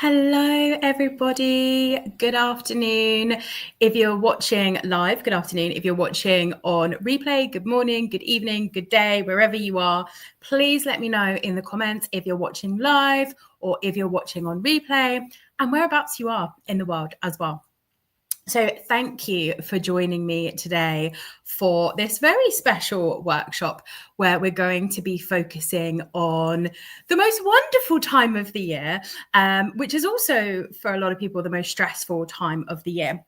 Hello, everybody. Good afternoon. If you're watching live, good afternoon. If you're watching on replay, good morning, good evening, good day, wherever you are. Please let me know in the comments if you're watching live or if you're watching on replay and whereabouts you are in the world as well. So thank you for joining me today for this very special workshop where we're going to be focusing on the most wonderful time of the year, which is also for a lot of people the most stressful time of the year.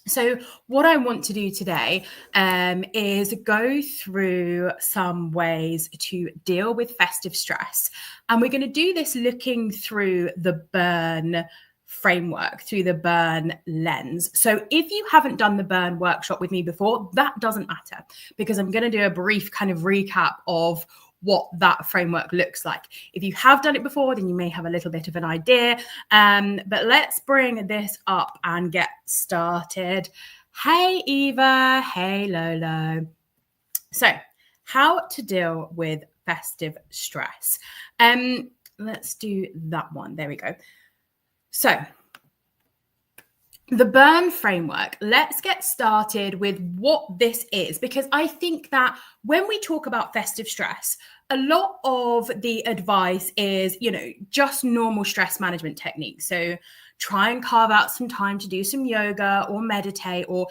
So what I want to do today is go through some ways to deal with festive stress. And we're going to do this looking through the burn framework, through the burn lens. So if you haven't done the burn workshop with me before, that doesn't matter because I'm going to do a brief kind of recap of what that framework looks like. If you have done it before, then you may have a little bit of an idea. But let's bring this up and get started. Hey, Eva. Hey, Lolo. So how to deal with festive stress. Let's do that one. There we go. So the burn framework, let's get started with what this is, because I think that when we talk about festive stress, a lot of the advice is, just normal stress management techniques. So try and carve out some time to do some yoga or meditate or,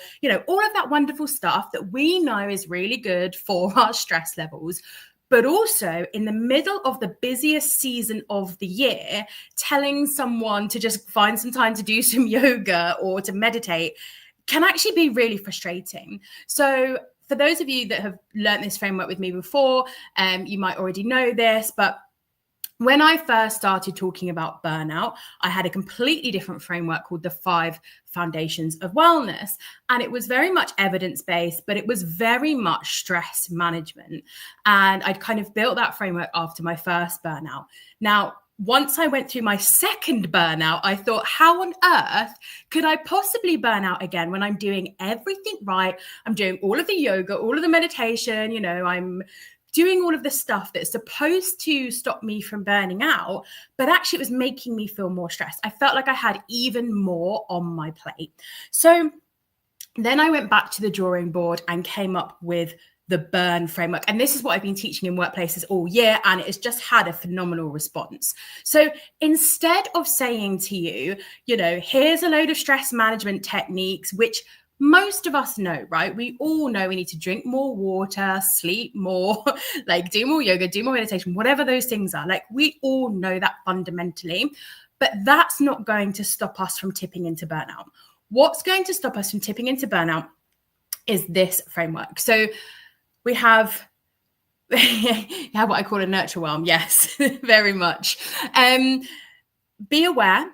all of that wonderful stuff that we know is really good for our stress levels. But also in the middle of the busiest season of the year, telling someone to just find some time to do some yoga or to meditate can actually be really frustrating. So for those of you that have learned this framework with me before, you might already know this, but when I first started talking about burnout, I had a completely different framework called the 5 Foundations of Wellness. And it was very much evidence-based, but it was very much stress management. And I'd kind of built that framework after my first burnout. Now, once I went through my second burnout, I thought, how on earth could I possibly burn out again when I'm doing everything right? I'm doing all of the yoga, all of the meditation, I'm doing all of the stuff that's supposed to stop me from burning out, but actually it was making me feel more stressed. I felt like I had even more on my plate. So then I went back to the drawing board and came up with the burn framework. And this is what I've been teaching in workplaces all year, and it has just had a phenomenal response. So instead of saying to you, here's a load of stress management techniques, which most of us know, right? We all know we need to drink more water, sleep more, like do more yoga, do more meditation, whatever those things are. Like we all know that fundamentally, but that's not going to stop us from tipping into burnout. What's going to stop us from tipping into burnout is this framework. So we have what I call a nurture whelm. Yes, very much. Be aware,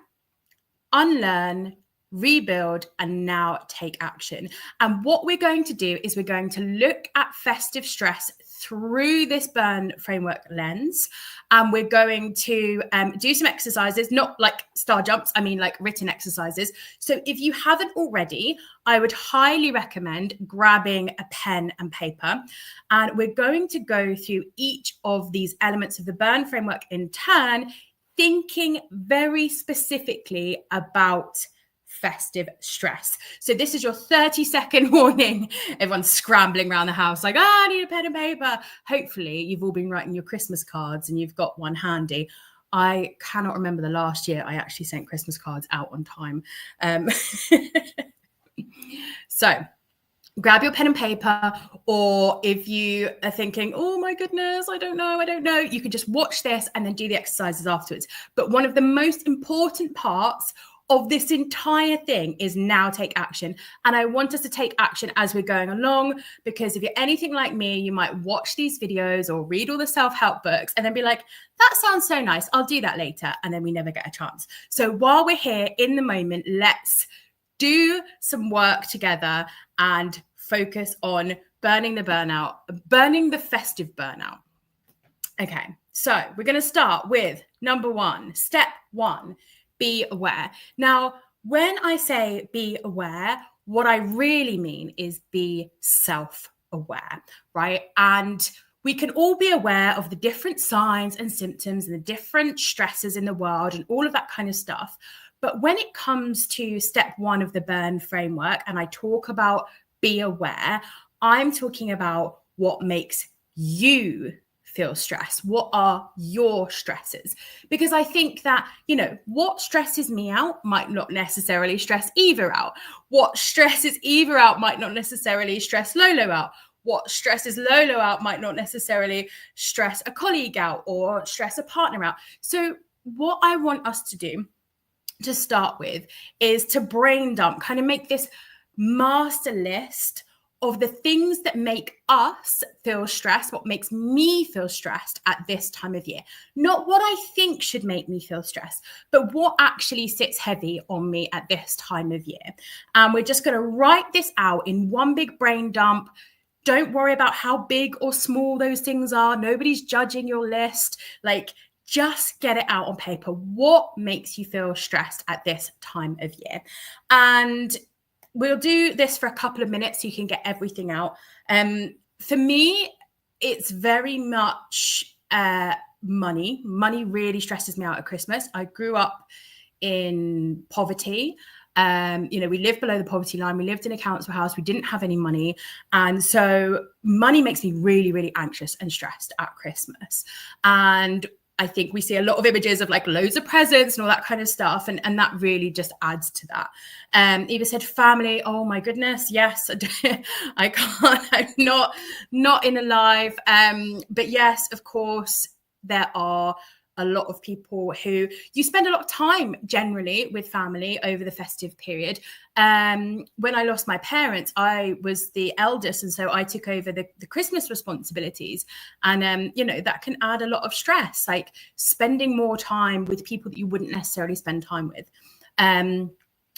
unlearn, rebuild, and now take action. And what we're going to do is we're going to look at festive stress through this burn framework lens. And we're going to do some exercises, not like star jumps, I mean like written exercises. So if you haven't already, I would highly recommend grabbing a pen and paper. And we're going to go through each of these elements of the burn framework in turn, thinking very specifically about festive stress. So this is your 30-second warning. Everyone's scrambling around the house like, I need a pen and paper. Hopefully you've all been writing your Christmas cards and you've got one handy. I cannot remember the last year I actually sent Christmas cards out on time. So grab your pen and paper, or if you are thinking, oh my goodness, I don't know, you can just watch this and then do the exercises afterwards. But one of the most important parts of this entire thing is now take action. And I want us to take action as we're going along, because if you're anything like me, you might watch these videos or read all the self-help books and then be like, that sounds so nice, I'll do that later. And then we never get a chance. So while we're here in the moment, let's do some work together and focus on burning the festive burnout. Okay, so we're going to start with step one, be aware. Now, when I say be aware, what I really mean is be self-aware, right? And we can all be aware of the different signs and symptoms and the different stresses in the world and all of that kind of stuff. But when it comes to step 1 of the Burn framework, and I talk about be aware, I'm talking about what makes you feel stressed. What are your stresses? Because I think that, what stresses me out might not necessarily stress Eva out. What stresses Eva out might not necessarily stress Lolo out. What stresses Lolo out might not necessarily stress a colleague out or stress a partner out. So what I want us to do to start with is to brain dump, kind of make this master list of the things that make us feel stressed, what makes me feel stressed at this time of year. Not what I think should make me feel stressed, but what actually sits heavy on me at this time of year. And we're just going to write this out in one big brain dump. Don't worry about how big or small those things are. Nobody's judging your list. Just get it out on paper. What makes you feel stressed at this time of year? And we'll do this for a couple of minutes so you can get everything out. For me, it's very much money. Money really stresses me out at Christmas. I grew up in poverty. We lived below the poverty line. We lived in a council house. We didn't have any money. And so money makes me really, really anxious and stressed at Christmas. And I think we see a lot of images of loads of presents and all that kind of stuff. And that really just adds to that. Eva said family. Oh my goodness. Yes, I can't. I'm not in alive. But yes, of course, there are a lot of people who you spend a lot of time generally with family over the festive period. When I lost my parents, I was the eldest. And so I took over the Christmas responsibilities. And, that can add a lot of stress, spending more time with people that you wouldn't necessarily spend time with.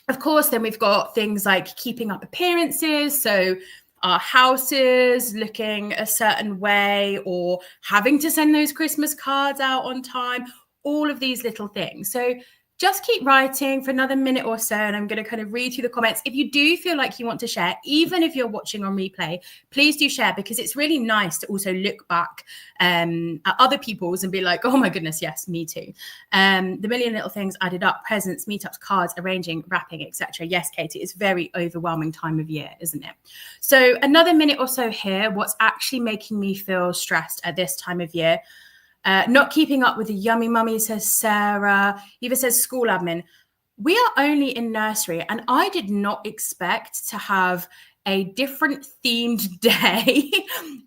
Of course, then we've got things like keeping up appearances. So our houses looking a certain way or having to send those Christmas cards out on time, all of these little things. So just keep writing for another minute or so, and I'm going to kind of read through the comments. If you do feel like you want to share, even if you're watching on replay, please do share, because it's really nice to also look back at other people's and be like, oh my goodness, yes, me too. The million little things added up: presents, meetups, cards, arranging, wrapping, etc. Yes, Katie, it's very overwhelming time of year, isn't it? So another minute or so here. What's actually making me feel stressed at this time of year? Not keeping up with the yummy mummy, says Sarah. Eva says school admin. We are only in nursery, and I did not expect to have a different themed day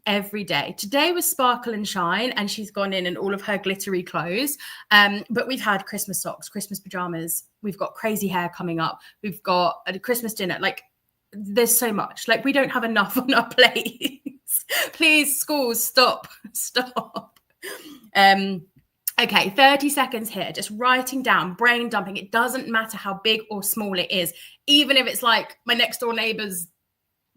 every day. Today was sparkle and shine, and she's gone in all of her glittery clothes. But we've had Christmas socks, Christmas pajamas. We've got crazy hair coming up. We've got a Christmas dinner. There's so much. We don't have enough on our plates. Please, schools, stop. Okay, 30 seconds here, just writing down, brain dumping. It doesn't matter how big or small it is. Even if it's my next door neighbor's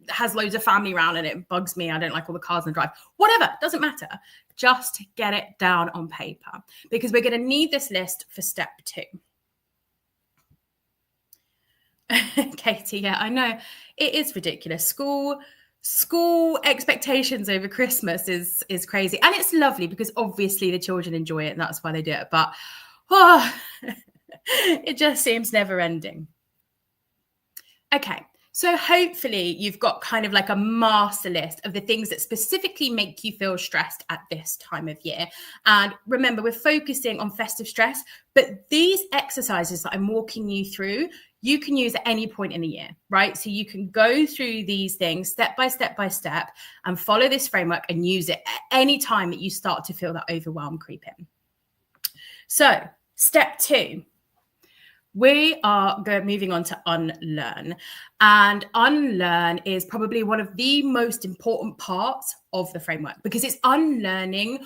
has loads of family around and it bugs me. I don't like all the cars on the drive. Whatever, doesn't matter. Just get it down on paper, because we're going to need this list for step 2. Katie, yeah, I know. It is ridiculous. School expectations over Christmas is crazy, and it's lovely because obviously the children enjoy it and that's why they do it, but it just seems never ending. Okay, so hopefully you've got kind of a master list of the things that specifically make you feel stressed at this time of year. And remember, we're focusing on festive stress, but these exercises that I'm walking you through, you can use at any point in the year, right? So you can go through these things step by step and follow this framework and use it at any time that you start to feel that overwhelm creep in. So step 2, we are moving on to unlearn. And unlearn is probably one of the most important parts of the framework, because it's unlearning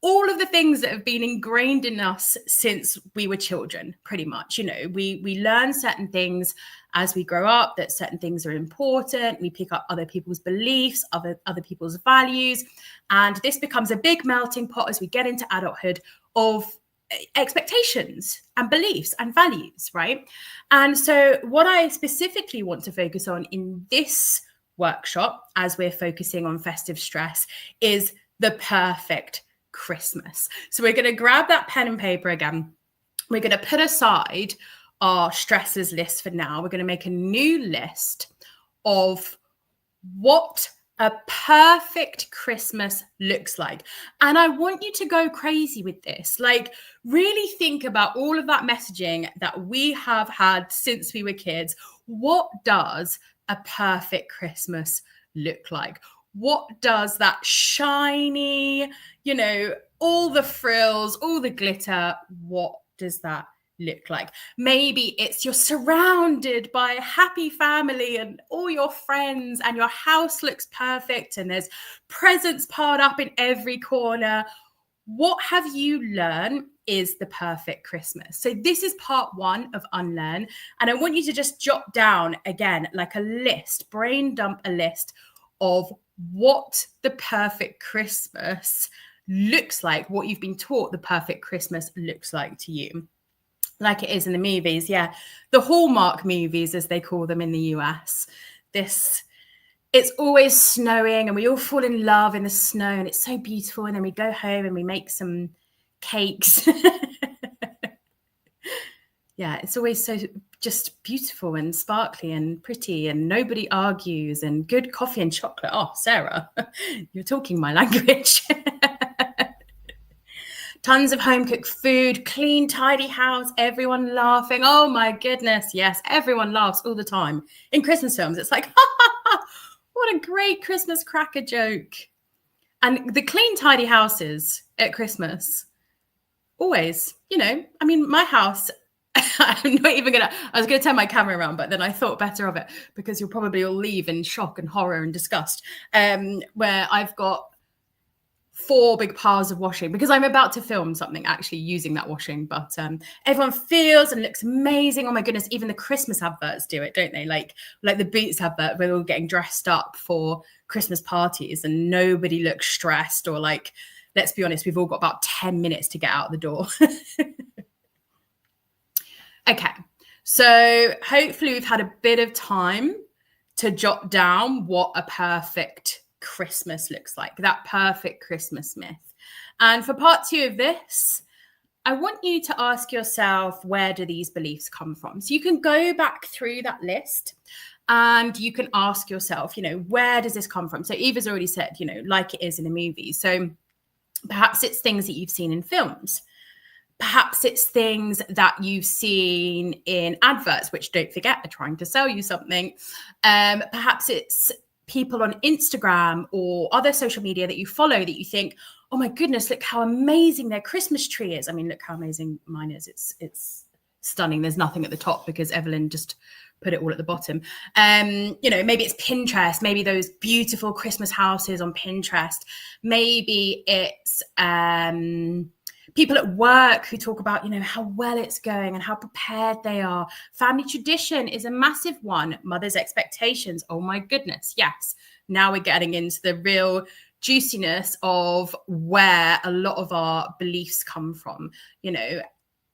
all of the things that have been ingrained in us since we were children, pretty much. We learn certain things as we grow up, that certain things are important. We pick up other people's beliefs, other people's values. And this becomes a big melting pot as we get into adulthood of expectations and beliefs and values, right? And so what I specifically want to focus on in this workshop, as we're focusing on festive stress, is the perfect Christmas. So we're going to grab that pen and paper again. We're going to put aside our stresses list for now. We're going to make a new list of what a perfect Christmas looks like. And I want you to go crazy with this. Like, really think about all of that messaging that we have had since we were kids. What does a perfect Christmas look like? What does that shiny, all the frills, all the glitter, what does that look like? Maybe it's you're surrounded by a happy family and all your friends, and your house looks perfect and there's presents piled up in every corner. What have you learned is the perfect Christmas? So this is part 1 of Unlearn. And I want you to just jot down again, like a list, brain dump a list of what the perfect Christmas looks like, what you've been taught the perfect Christmas looks like to you. Like it is in the movies, yeah. The Hallmark movies, as they call them in the US. It's always snowing and we all fall in love in the snow and it's so beautiful. And then we go home and we make some cakes. Yeah, it's always so just beautiful and sparkly and pretty and nobody argues and good coffee and chocolate. Oh, Sarah, you're talking my language. Tons of home-cooked food, clean, tidy house, everyone laughing. Oh, my goodness, yes, everyone laughs all the time. In Christmas films, it's like, what a great Christmas cracker joke. And the clean, tidy houses at Christmas, always, my house, I was going to turn my camera around, but then I thought better of it because you'll probably all leave in shock and horror and disgust, where I've got 4 big piles of washing because I'm about to film something actually using that washing, but everyone feels and looks amazing. Oh my goodness, even the Christmas adverts do it, don't they? Like the Boots advert, we're all getting dressed up for Christmas parties and nobody looks stressed, or like, let's be honest, we've all got about 10 minutes to get out the door. Okay, so hopefully we've had a bit of time to jot down what a perfect Christmas looks like, that perfect Christmas myth. And for part 2 of this, I want you to ask yourself, where do these beliefs come from? So you can go back through that list and you can ask yourself, where does this come from? So Eva's already said, like it is in a movie. So perhaps it's things that you've seen in films. Perhaps it's things that you've seen in adverts, which, don't forget, are trying to sell you something. Perhaps it's people on Instagram or other social media that you follow that you think, oh my goodness, look how amazing their Christmas tree is. I mean, look how amazing mine is. It's stunning. There's nothing at the top because Evelyn just put it all at the bottom. Maybe it's Pinterest, maybe those beautiful Christmas houses on Pinterest. Maybe it's people at work who talk about, how well it's going and how prepared they are. Family tradition is a massive one. Mother's expectations. Oh my goodness. Yes. Now we're getting into the real juiciness of where a lot of our beliefs come from.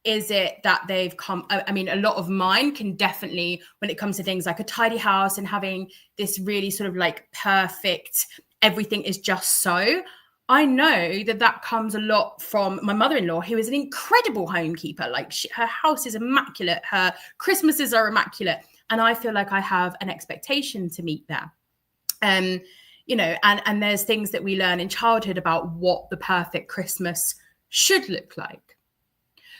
Is it that they've come? I mean, a lot of mine can definitely, when it comes to things like a tidy house and having this really sort of like perfect, everything is just so. I know that comes a lot from my mother-in-law, who is an incredible homekeeper. Like her house is immaculate. Her Christmases are immaculate. And I feel like I have an expectation to meet there. And there's things that we learn in childhood about what the perfect Christmas should look like.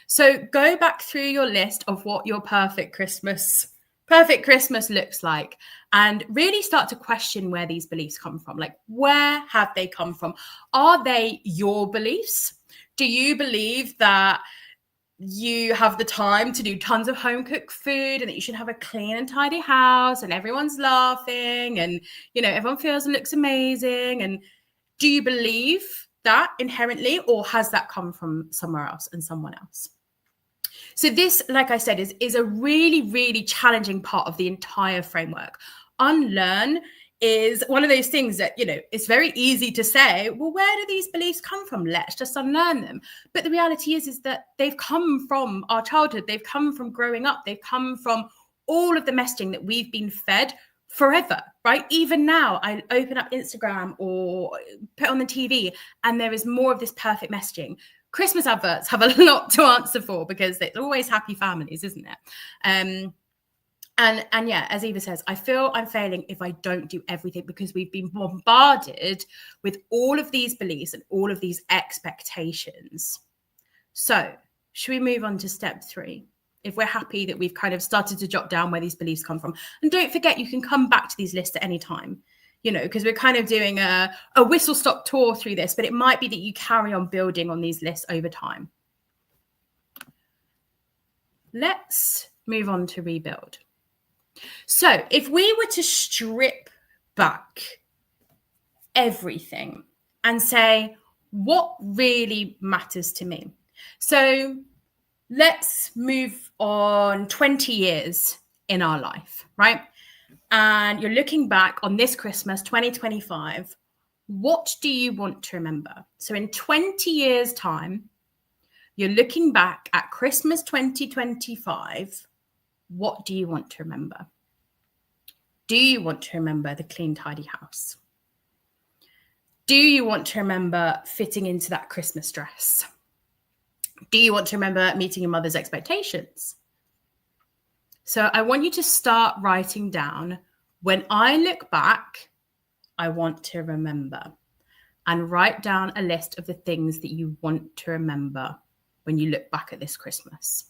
So go back through your list of what your perfect Christmas looks like, and really start to question where these beliefs come from. Like, where have they come from? Are they your beliefs? Do you believe that you have the time to do tons of home cooked food and that you should have a clean and tidy house and everyone's laughing and, everyone feels and looks amazing? And do you believe that inherently, or has that come from somewhere else and someone else? So this, like I said, is a really, really challenging part of the entire framework. Unlearn is one of those things that, it's very easy to say, well, where do these beliefs come from? Let's just unlearn them. But the reality is that they've come from our childhood. They've come from growing up. They've come from all of the messaging that we've been fed forever, right? Even now, I open up Instagram or put on the TV and there is more of this perfect messaging. Christmas adverts have a lot to answer for because it's always happy families, isn't it? And yeah, as Eva says, I feel I'm failing if I don't do everything because we've been bombarded with all of these beliefs and all of these expectations. So should we move on to step 3? If we're happy that we've kind of started to jot down where these beliefs come from. And don't forget, you can come back to these lists at any time, because we're kind of doing a whistle-stop tour through this, but it might be that you carry on building on these lists over time. Let's move on to rebuild. So if we were to strip back everything and say, what really matters to me? So let's move on 20 years in our life, right? And you're looking back on this Christmas, 2025. What do you want to remember? So in 20 years' time, you're looking back at Christmas 2025. What do you want to remember? Do you want to remember the clean, tidy house? Do you want to remember fitting into that Christmas dress? Do you want to remember meeting your mother's expectations? So I want you to start writing down, when I look back, I want to remember. And write down a list of the things that you want to remember when you look back at this Christmas.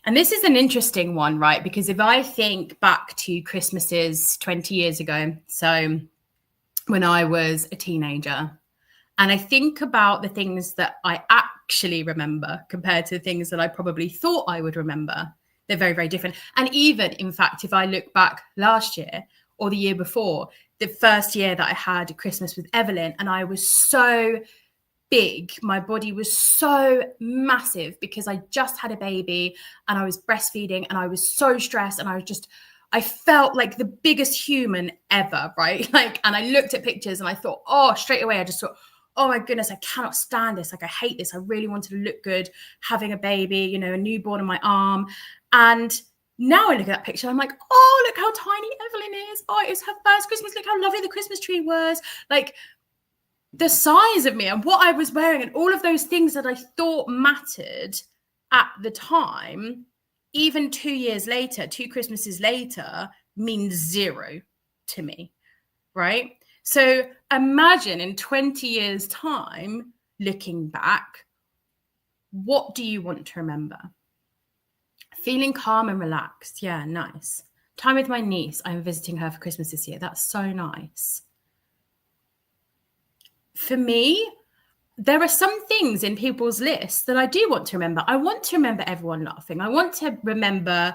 And this is an interesting one, right? Because if I think back to Christmases 20 years ago, so when I was a teenager, and I think about the things that I actually remember compared to the things that I probably thought I would remember, they're very, very different. And even, in fact, if I look back last year or the year before, the first year that I had Christmas with Evelyn, and I was so big, my body was so massive because I just had a baby and I was breastfeeding and I was so stressed and I felt like the biggest human ever, right? And I looked at pictures and I thought, straight away, I just thought, oh my goodness, I cannot stand this. I hate this. I really wanted to look good having a baby, a newborn on my arm. And now I look at that picture, I'm like, oh, look how tiny Evelyn is. Oh, it was her first Christmas. Look how lovely the Christmas tree was. The size of me and what I was wearing and all of those things that I thought mattered at the time, even 2 years later, 2 Christmases later, means zero to me, right? So imagine in 20 years' time, looking back, what do you want to remember? Feeling calm and relaxed. Yeah, nice. Time with my niece. I'm visiting her for Christmas this year. That's so nice. For me, there are some things in people's lists that I do want to remember. I want to remember everyone laughing. I want to remember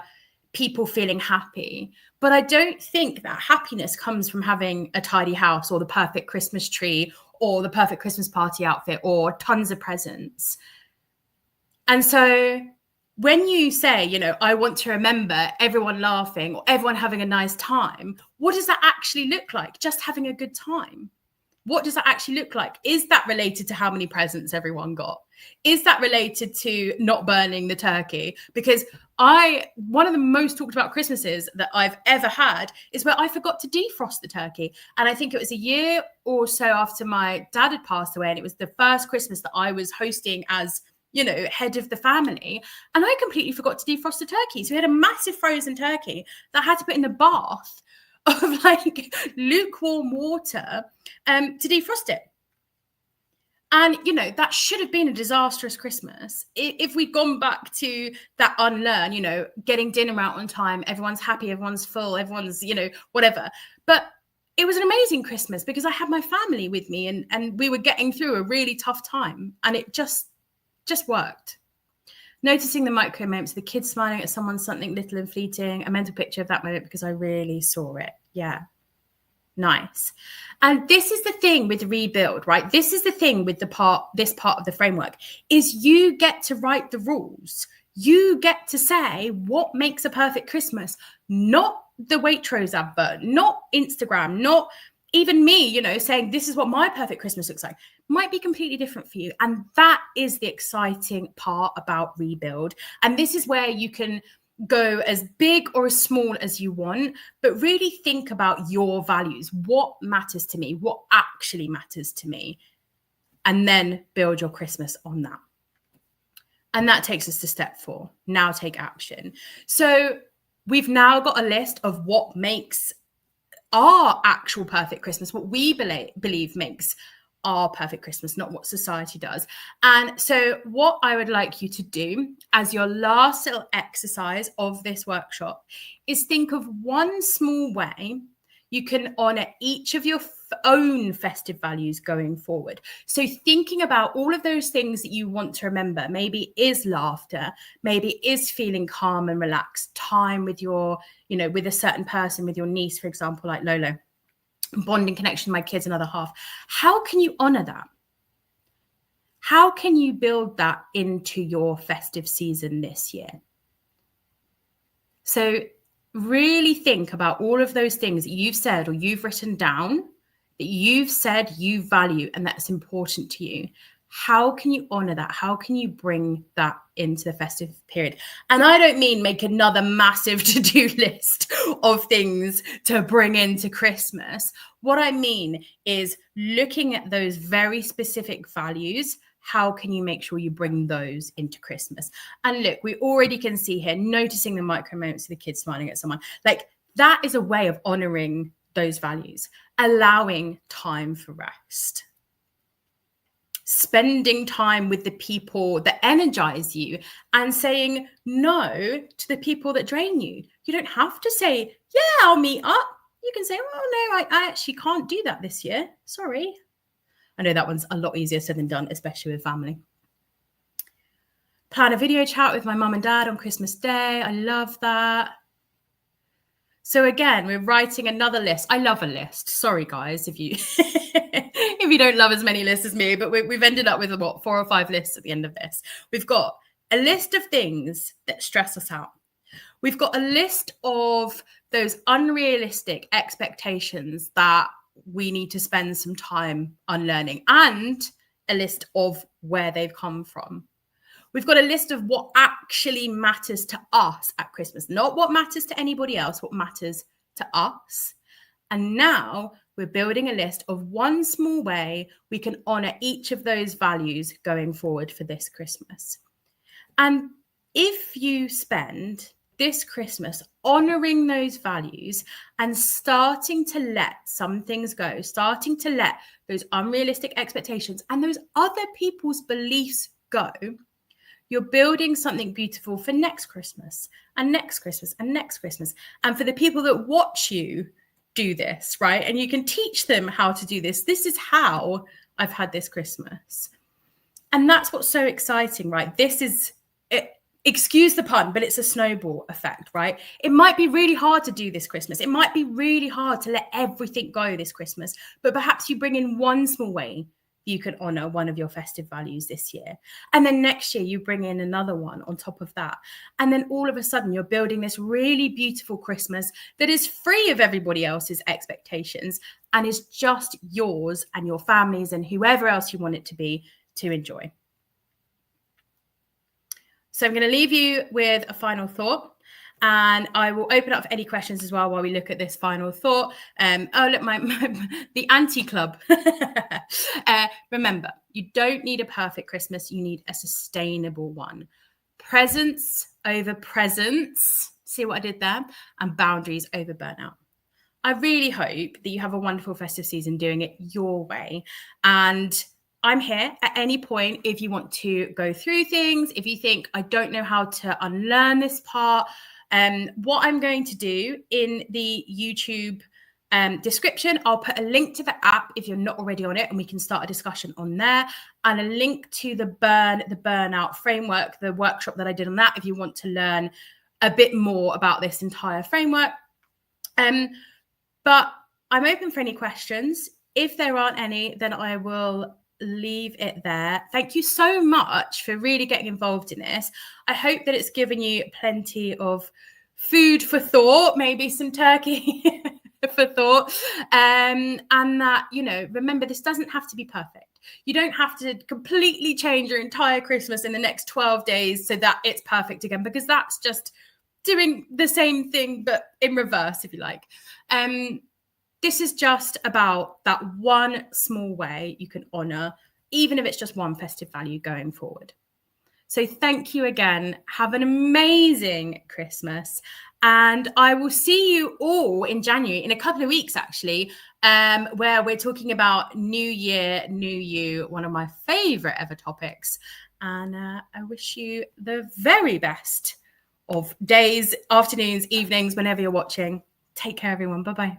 people feeling happy. But I don't think that happiness comes from having a tidy house or the perfect Christmas tree or the perfect Christmas party outfit or tons of presents. And so when you say, I want to remember everyone laughing or everyone having a nice time, what does that actually look like? Just having a good time. What does that actually look like? Is that related to how many presents everyone got? Is that related to not burning the turkey? Because one of the most talked about Christmases that I've ever had is where I forgot to defrost the turkey. And I think it was a year or so after my dad had passed away. And it was the first Christmas that I was hosting as, head of the family. And I completely forgot to defrost the turkey. So we had a massive frozen turkey that I had to put in the bath of lukewarm water to defrost it. And, that should have been a disastrous Christmas. If we'd gone back to that unlearn, getting dinner out on time, everyone's happy, everyone's full, everyone's, whatever. But it was an amazing Christmas because I had my family with me and we were getting through a really tough time. And it just worked. Noticing the micro moments, the kids smiling at someone, something little and fleeting, a mental picture of that moment because I really saw it. Yeah. Nice. And this is the thing with rebuild, right? This is the thing with this part of the framework is you get to write the rules. You get to say what makes a perfect Christmas, not the Waitrose advert, not Instagram, not even me, saying this is what my perfect Christmas looks like. Might be completely different for you. And that is the exciting part about rebuild. And this is where you can go as big or as small as you want, but really think about your values. What matters to me? What actually matters to me? And then build your Christmas on that. And that takes us to step 4. Now take action. So we've now got a list of what makes our actual perfect Christmas, what we believe makes our perfect Christmas, not what society does. And so what I would like you to do as your last little exercise of this workshop is think of one small way you can honor each of your own festive values going forward. So thinking about all of those things that you want to remember, maybe is laughter, maybe is feeling calm and relaxed, time with your, with a certain person, with your niece, for example, like Lolo, bonding connection with my kids, another half. How can you honor that? How can you build that into your festive season this year? So really think about all of those things that you've said or you've written down that you've said you value and that's important to you. How can you honor that? How can you bring that into the festive period? And I don't mean make another massive to-do list of things to bring into Christmas. What I mean is looking at those very specific values. How can you make sure you bring those into Christmas? And look, we already can see here, noticing the micro moments of the kids smiling at someone. Like that is a way of honoring those values, allowing time for rest, spending time with the people that energize you and saying no to the people that drain you. You don't have to say, yeah, I'll meet up. You can say, oh no, I actually can't do that this year. Sorry. I know that one's a lot easier said than done, especially with family. Plan a video chat with my mum and dad on Christmas Day. I love that. So again, we're writing another list. I love a list. Sorry, guys, if you if you don't love as many lists as me, but we've ended up with 4 or 5 lists at the end of this. We've got a list of things that stress us out. We've got a list of those unrealistic expectations that we need to spend some time unlearning, and a list of where they've come from. We've got a list of what actually matters to us at Christmas, not what matters to anybody else, what matters to us. And now we're building a list of one small way we can honor each of those values going forward for this Christmas. And if you spend this Christmas honoring those values and starting to let some things go, starting to let those unrealistic expectations and those other people's beliefs go, you're building something beautiful for next Christmas and next Christmas and next Christmas. And for the people that watch you do this, right? And you can teach them how to do this. This is how I've had this Christmas. And that's what's so exciting, right? This is it. Excuse the pun, but it's a snowball effect, right? It might be really hard to do this Christmas. It might be really hard to let everything go this Christmas, but perhaps you bring in one small way you can honor one of your festive values this year. And then next year you bring in another one on top of that. And then all of a sudden you're building this really beautiful Christmas that is free of everybody else's expectations and is just yours and your family's and whoever else you want it to be to enjoy. So I'm going to leave you with a final thought, and I will open up for any questions as well while we look at this final thought. Oh, look, the anti-club. Remember, you don't need a perfect Christmas. You need a sustainable one. Presence over presence. See what I did there? And boundaries over burnout. I really hope that you have a wonderful festive season doing it your way. And I'm here at any point if you want to go through things, if you think, I don't know how to unlearn this part. What I'm going to do in the YouTube description, I'll put a link to the app if you're not already on it, and we can start a discussion on there, and a link to the burnout framework, the workshop that I did on that, if you want to learn a bit more about this entire framework. But I'm open for any questions. If there aren't any, then I will leave it there. Thank you so much for really getting involved in this. I hope that it's given you plenty of food for thought, maybe some turkey for thought, and that, remember, this doesn't have to be perfect. You don't have to completely change your entire Christmas in the next 12 days so that it's perfect again, because that's just doing the same thing, but in reverse, if you like. This is just about that one small way you can honor, even if it's just one festive value going forward. So thank you again. Have an amazing Christmas. And I will see you all in January, in a couple of weeks, actually, where we're talking about New Year, New You, one of my favorite ever topics. And I wish you the very best of days, afternoons, evenings, whenever you're watching. Take care, everyone. Bye-bye.